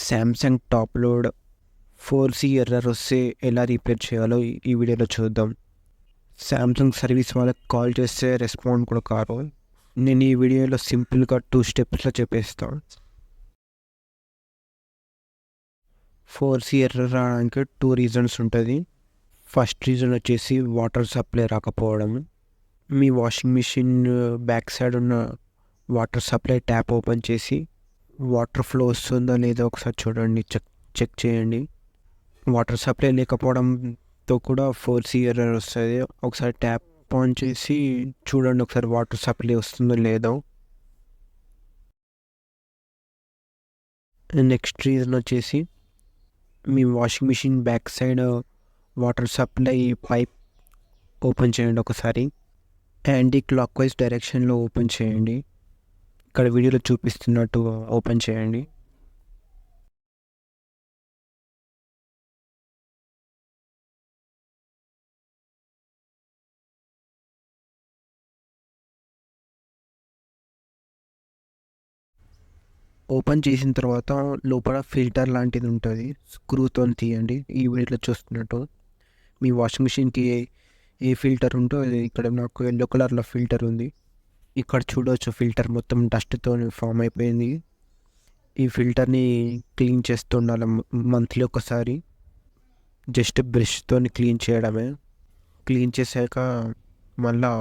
Samsung top load 4C error వస్తే ఎలా repair చేయాలో ఈ వీడియోలో చూద్దాం. శాంసంగ్ సర్వీస్ వాళ్ళకి కాల్ చేస్తే రెస్పాండ్ కూడా కారు. నేను ఈ వీడియోలో సింపుల్గా 2 స్టెప్స్లో చెప్పేస్తాను. 4C ఎర్రర్ రావడానికి 2 రీజన్స్ ఉంటుంది. ఫస్ట్ రీజన్ వచ్చేసి వాటర్ సప్లై రాకపోవడం. మీ వాషింగ్ మిషన్ బ్యాక్ సైడ్ ఉన్న వాటర్ సప్లై ట్యాప్ ఓపెన్ చేసి వాటర్ ఫ్లో వస్తుందో లేదో ఒకసారి చూడండి, చెక్ చేయండి. వాటర్ సప్లై లేకపోవడంతో కూడా 4C ఎర్రర్ వస్తుంది. ఒకసారి ట్యాప్ ఆన్ చేసి చూడండి ఒకసారి వాటర్ సప్లై వస్తుందో లేదో. నెక్స్ట్ రీజన్ వచ్చేసి మీ washing machine back side water supply pipe open చేయండి ఒకసారి. యాంటీ క్లాక్ వైజ్ డైరెక్షన్లో ఓపెన్ చేయండి. ఇక్కడ వీడియోలో చూపిస్తున్నట్టు ఓపెన్ చేయండి. ఓపెన్ చేసిన తర్వాత లోపల ఫిల్టర్ లాంటిది ఉంటుంది, స్క్రూతో తీయండి. ఈ వీడియోలో చూస్తున్నట్టు మీ వాషింగ్ మిషన్కి ఏ ఫిల్టర్ ఉంటో ఇక్కడ నాకు ఎల్లో కలర్లో ఫిల్టర్ ఉంది. ఇక్కడ చూడవచ్చు ఫిల్టర్ మొత్తం డస్ట్తో ఫామ్ అయిపోయింది. ఈ ఫిల్టర్ని క్లీన్ చేస్తుండాలి మంత్లీ ఒకసారి. జస్ట్ బ్రష్తో క్లీన్ చేయడమే. క్లీన్ చేశాక మళ్ళా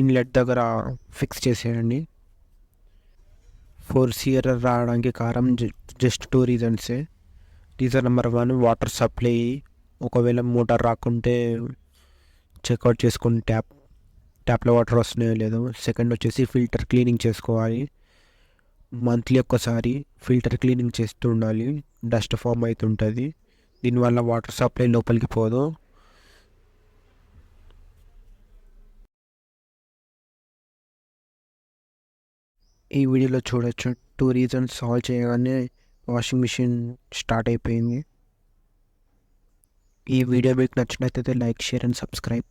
ఇన్లెట్ దగ్గర ఫిక్స్ చేసేయండి. 4C ఎర్రర్ రావడానికి కారణం జస్ట్ 2 రీజన్సే. Reason number 1 water supply. ఒకవేళ మోటార్ రాకుంటే చెక్అవుట్ చేసుకుని ట్యాప్లో వాటర్ వస్తున్నాయో లేదో. సెకండ్ వచ్చేసి ఫిల్టర్ క్లీనింగ్ చేసుకోవాలి. మంత్లీ ఒక్కసారి ఫిల్టర్ క్లీనింగ్ చేస్తూ ఉండాలి. డస్ట్ ఫామ్ అవుతుంటుంది, దీనివల్ల వాటర్ సప్లై లోపలికి పోదు. ఈ వీడియోలో చూడొచ్చు 2 రీజన్స్ సాల్వ్ చేయగానే వాషింగ్ మిషన్ స్టార్ట్ అయిపోయింది. ఈ వీడియో మీకు నచ్చినట్లయితే లైక్, షేర్ అండ్ సబ్స్క్రైబ్.